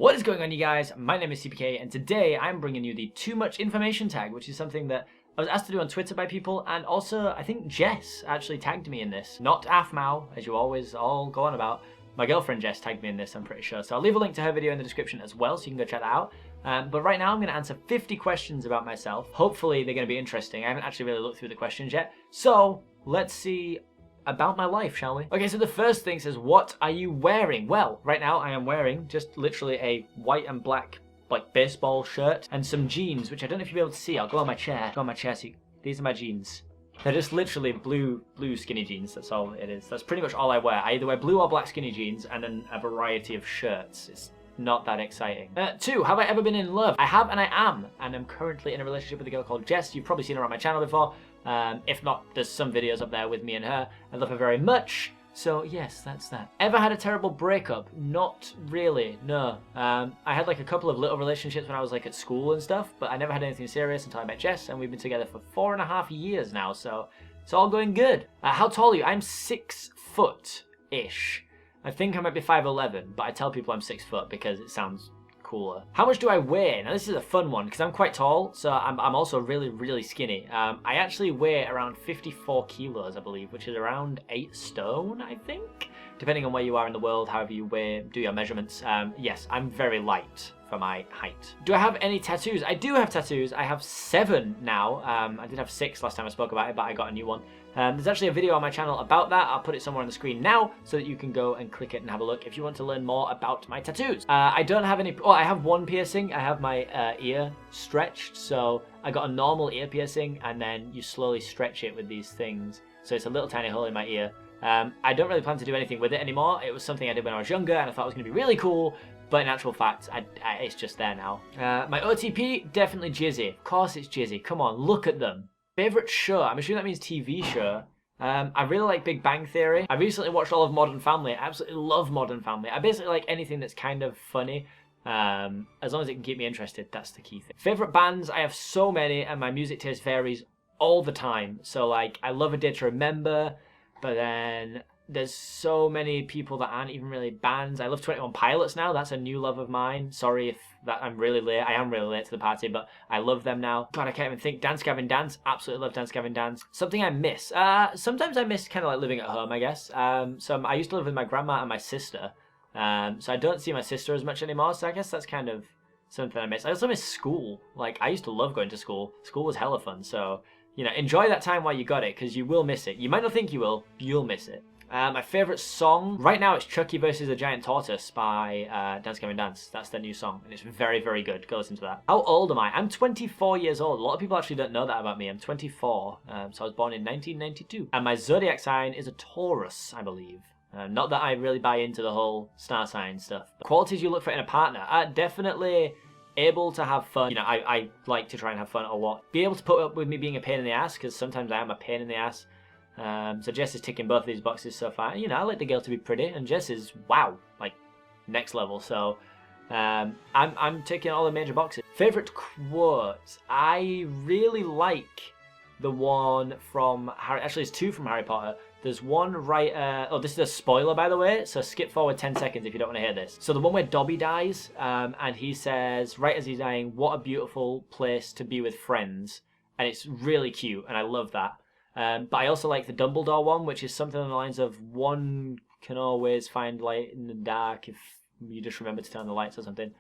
What is going on, you guys? My name is Seapeekay, and today I'm bringing you the too much information tag, which is something that I was asked to do on Twitter by people, and also I think Jess actually tagged me in this. Not Afmao, as you always all go on about. My girlfriend Jess tagged me in this, I'm pretty sure. So I'll leave a link to her video in the description as well, so you can go check that out. But right now I'm going to answer 50 questions about myself. Hopefully they're going to be interesting. I haven't actually really looked through the questions yet. So let's see about my life, shall we? Okay, so the first thing says, what are you wearing? Well, right now I am wearing just literally a white and black like baseball shirt and some jeans, which I don't know if you'll be able to see. I'll go on my chair. See, these are my jeans. They're just literally blue skinny jeans. That's all it is. That's pretty much all I wear. I either wear blue or black skinny jeans and then a variety of shirts. It's not that exciting. 2, have I ever been in love? I have and I am. And I'm currently in a relationship with a girl called Jess. You've probably seen her on my channel before. If not, there's some videos up there with me and her. I love her very much. So yes, that's that. Ever had a terrible breakup? Not really, no. I had like a couple of little relationships when I was like at school and stuff, but I never had anything serious until I met Jess, and we've been together for 4.5 years now, so it's all going good. How tall are you? I'm 6 foot-ish. I think I might be 5'11", but I tell people I'm 6 foot because it sounds cooler. How much do I weigh? Now this is a fun one because I'm quite tall, so I'm also really skinny. I actually weigh around 54 kilos, I believe, which is around 8 stone, I think, depending on where you are in the world, however you weigh, do your measurements. Yes, I'm very light for my height. Do I have any tattoos? I do have tattoos. I have 7 now. I did have 6 last time I spoke about it, but I got a new one. There's actually a video on my channel about that. I'll put it somewhere on the screen now so that you can go and click it and have a look if you want to learn more about my tattoos. I don't have any... Oh, I have one piercing. I have my ear stretched. So I got a normal ear piercing and then you slowly stretch it with these things. So it's a little tiny hole in my ear. I don't really plan to do anything with it anymore. It was something I did when I was younger and I thought it was going to be really cool. But in actual fact, it's just there now. My OTP, definitely Jizzy. Of course it's Jizzy. Come on, look at them. Favorite show? I'm assuming that means TV show. I really like Big Bang Theory. I recently watched all of Modern Family. I absolutely love Modern Family. I basically like anything that's kind of funny. As long as it can keep me interested, that's the key thing. Favorite bands? I have so many and my music taste varies all the time. So like, I love A Day to Remember, but then there's so many people that aren't even really bands. I love 21 Pilots now. That's a new love of mine. Sorry if I'm really late. I am really late to the party, but I love them now. God, I can't even think. Dance Gavin Dance. Absolutely love Dance Gavin Dance. Something I miss. Sometimes I miss kind of like living at home, I guess. So I used to live with my grandma and my sister. So I don't see my sister as much anymore. So I guess that's kind of something I miss. I also miss school. Like, I used to love going to school. School was hella fun. So, you know, enjoy that time while you got it, because you will miss it. You might not think you will. You'll miss it. My favourite song, right now it's Chucky vs. the Giant Tortoise by Dance Gavin Dance. That's their new song, and it's very good. Go listen to that. How old am I? I'm 24 years old. A lot of people actually don't know that about me. I'm 24, so I was born in 1992. And my zodiac sign is a Taurus, I believe. Not that I really buy into the whole star sign stuff. But qualities you look for in a partner? Definitely able to have fun. You know, I like to try and have fun a lot. Be able to put up with me being a pain in the ass, because sometimes I am a pain in the ass. So Jess is ticking both of these boxes so far. You know, I like the girl to be pretty, and Jess is, wow, like, next level. So, I'm ticking all the major boxes. Favorite quote? I really like the one from Harry. Actually, it's 2 from Harry Potter. There's one right. Oh, this is a spoiler, by the way. So skip forward 10 seconds if you don't want to hear this. So the one where Dobby dies, and he says, right as he's dying, "What a beautiful place to be with friends," and it's really cute, and I love that. But I also like the Dumbledore one, which is something on the lines of, "One can always find light in the dark if you just remember to turn the lights," or something.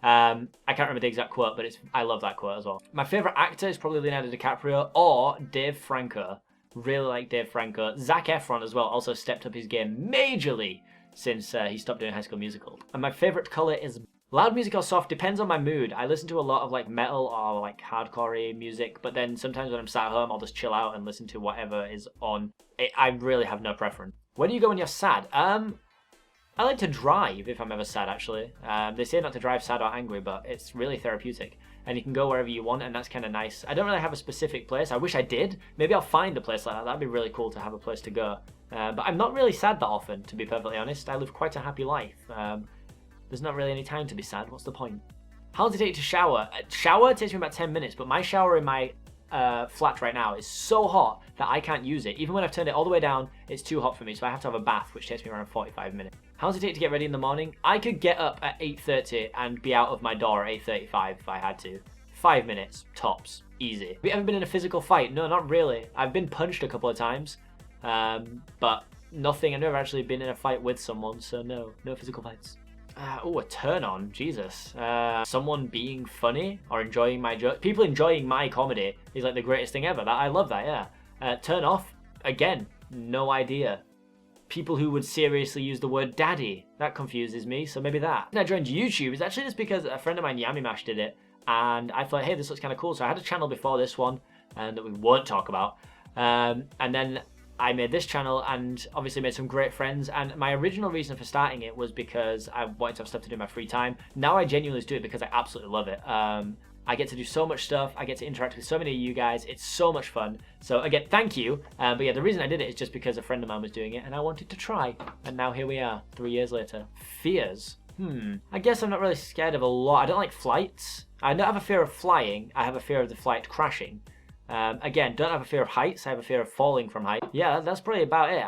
I can't remember the exact quote, but I love that quote as well. My favourite actor is probably Leonardo DiCaprio or Dave Franco. Really like Dave Franco. Zac Efron as well also stepped up his game majorly since he stopped doing High School Musical. And my favourite colour is loud music or soft, depends on my mood. I listen to a lot of like metal or like hardcore music, but then sometimes when I'm sat at home, I'll just chill out and listen to whatever is on. I really have no preference. Where do you go when you're sad? I like to drive if I'm ever sad, actually. They say not to drive sad or angry, but it's really therapeutic. And you can go wherever you want, and that's kind of nice. I don't really have a specific place. I wish I did. Maybe I'll find a place like that. That'd be really cool to have a place to go. But I'm not really sad that often, to be perfectly honest. I live quite a happy life. There's not really any time to be sad. What's the point? How long does it take to shower? Shower takes me about 10 minutes, but my shower in my flat right now is so hot that I can't use it. Even when I've turned it all the way down, it's too hot for me, so I have to have a bath, which takes me around 45 minutes. How does it take to get ready in the morning? I could get up at 8:30 and be out of my door at 8:35 if I had to. 5 minutes, tops. Easy. Have you ever been in a physical fight? No, not really. I've been punched a couple of times, but nothing. I've never actually been in a fight with someone, so no physical fights. A turn on, Jesus. Someone being funny or enjoying my joke. People enjoying my comedy is like the greatest thing ever. I love that, yeah. Turn off, again, no idea. People who would seriously use the word daddy, that confuses me, so maybe that. I joined YouTube is actually just because a friend of mine, Yami Mash, did it, and I thought, hey, this looks kind of cool. So I had a channel before this one that we won't talk about, and then I made this channel and obviously made some great friends. And my original reason for starting it was because I wanted to have stuff to do in my free time. Now I genuinely do it because I absolutely love it. I get to do so much stuff. I get to interact with so many of you guys. It's so much fun. So again, thank you. But yeah, the reason I did it is just because a friend of mine was doing it and I wanted to try. And now here we are, 3 years later. Fears. I guess I'm not really scared of a lot. I don't like flights. I don't have a fear of flying. I have a fear of the flight crashing. Again, don't have a fear of heights. I have a fear of falling from height. Yeah, that's probably about it.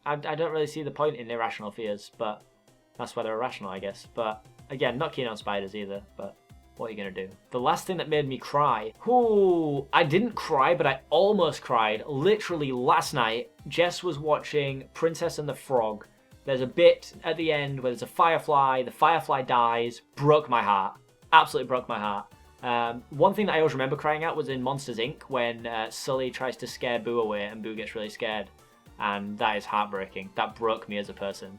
I don't really see the point in irrational fears, but that's why they're irrational, I guess. But again, not keen on spiders either, but what are you gonna do? The last thing that made me cry. Ooh, I didn't cry, but I almost cried. Literally last night, Jess was watching Princess and the Frog. There's a bit at the end where there's a firefly. The firefly dies. Broke my heart. Absolutely broke my heart. One thing that I always remember crying out was in Monsters Inc. when Sully tries to scare Boo away and Boo gets really scared. And that is heartbreaking. That broke me as a person.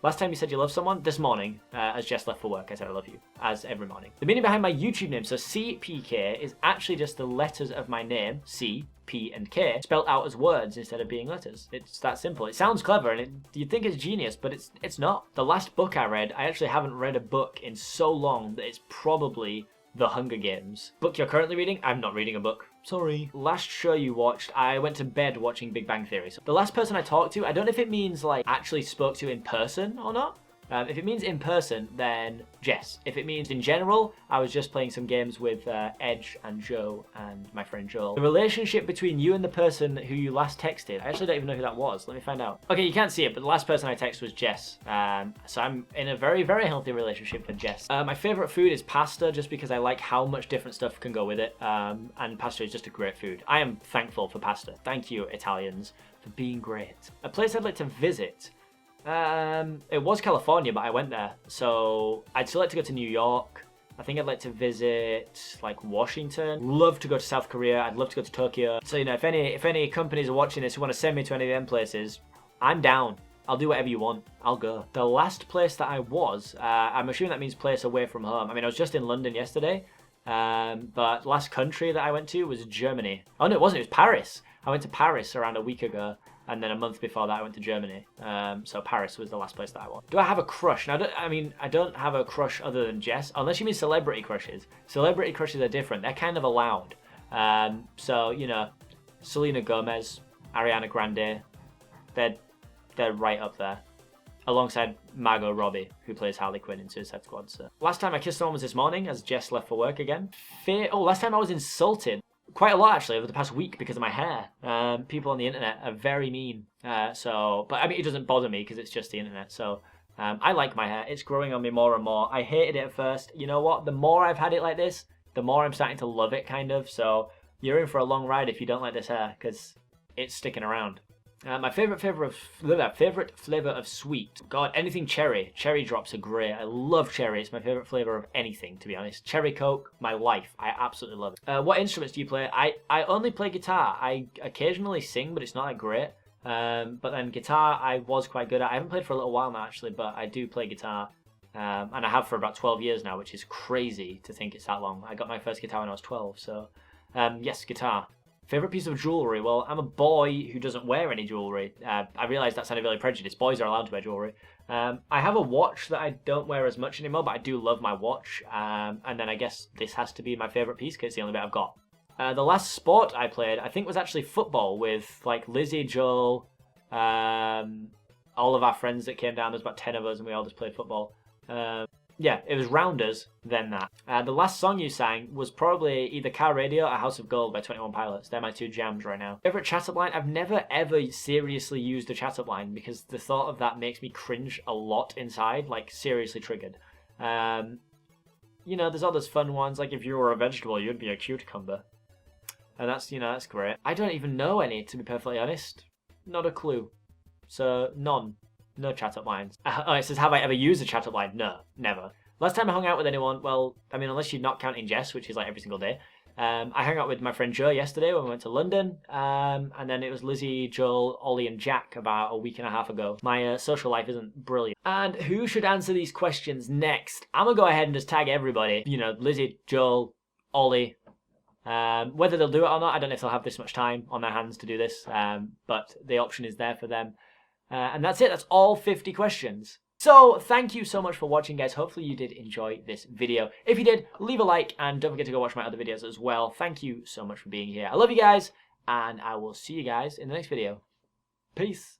Last time you said you love someone? This morning, as Jess left for work, I said I love you, as every morning. The meaning behind my YouTube name, so Seapeekay, is actually just the letters of my name, C, P, and K, spelled out as words instead of being letters. It's that simple. It sounds clever, and you'd think it's genius, but it's not. The last book I read, I actually haven't read a book in so long that it's probably The Hunger Games. Book you're currently reading? I'm not reading a book. Sorry. Last show you watched, I went to bed watching Big Bang Theory. So the last person I talked to, I don't know if it means like actually spoke to in person or not. If it means in person, then Jess. If it means in general, I was just playing some games with Edge and Joe and my friend Joel. The relationship between you and the person who you last texted, I actually don't even know who that was. Let me find out. Okay, you can't see it, but the last person I texted was Jess. So I'm in a very, very healthy relationship with Jess. My favorite food is pasta, just because I like how much different stuff can go with it. And pasta is just a great food. I am thankful for pasta. Thank you, Italians, for being great. A place I'd like to visit. It was California, but I went there. So I'd still like to go to New York. I think I'd like to visit like Washington. Love to go to South Korea. I'd love to go to Tokyo. So you know, if any companies are watching this who want to send me to any of them places, I'm down. I'll do whatever you want. I'll go. The last place that I was, I'm assuming that means place away from home. I mean, I was just in London yesterday. But last country that I went to was Germany. Oh no, it wasn't. It was Paris. I went to Paris around a week ago. And then a month before that, I went to Germany. So Paris was the last place that I went. Do I have a crush? Now, I don't have a crush other than Jess, unless you mean celebrity crushes. Celebrity crushes are different. They're kind of allowed. So, you know, Selena Gomez, Ariana Grande, they're right up there. Alongside Margot Robbie, who plays Harley Quinn in Suicide Squad. So. Last time I kissed someone was this morning, as Jess left for work again. Last time I was insulted. Quite a lot, actually, over the past week because of my hair. People on the internet are very mean. But I mean, it doesn't bother me because it's just the internet. So I like my hair. It's growing on me more and more. I hated it at first. You know what? The more I've had it like this, the more I'm starting to love it, kind of. So you're in for a long ride if you don't like this hair because it's sticking around. My favorite flavor of sweet. God, anything cherry. Cherry drops are great. I love cherry. It's my favorite flavor of anything, to be honest. Cherry Coke, my life. I absolutely love it. What instruments do you play? I only play guitar. I occasionally sing, but it's not that great. But then guitar, I was quite good at. I haven't played for a little while now, actually, but I do play guitar. And I have for about 12 years now, which is crazy to think it's that long. I got my first guitar when I was 12, so yes, guitar. Favorite piece of jewellery? Well, I'm a boy who doesn't wear any jewellery. I realise that sounded really prejudiced. Boys are allowed to wear jewellery. I have a watch that I don't wear as much anymore, but I do love my watch. And then I guess this has to be my favourite piece because it's the only bit I've got. The last sport I played, I think, was actually football with like Lizzie, Joel, all of our friends that came down. There's about 10 of us and we all just played football. Yeah, it was Rounders, then that. The last song you sang was probably either Car Radio or House of Gold by 21 Pilots. They're my two jams right now. Favorite chat-up line? I've never ever seriously used a chat-up line because the thought of that makes me cringe a lot inside, like seriously triggered. You know, there's all those fun ones, like if you were a vegetable, you'd be a cucumber. And that's, you know, that's great. I don't even know any, to be perfectly honest. Not a clue. So, none. No chat-up lines. Oh, it says, have I ever used a chat-up line? No, never. Last time I hung out with anyone, well, I mean, unless you're not counting Jess, which is like every single day. I hung out with my friend Joe yesterday when we went to London. And then it was Lizzie, Joel, Ollie and Jack about a week and a half ago. My social life isn't brilliant. And who should answer these questions next? I'm going to go ahead and just tag everybody. You know, Lizzie, Joel, Ollie. Whether they'll do it or not, I don't know if they'll have this much time on their hands to do this. But the option is there for them. And that's it. That's all 50 questions. So, thank you so much for watching, guys. Hopefully you did enjoy this video. If you did, leave a like, and don't forget to go watch my other videos as well. Thank you so much for being here. I love you guys, and I will see you guys in the next video. Peace.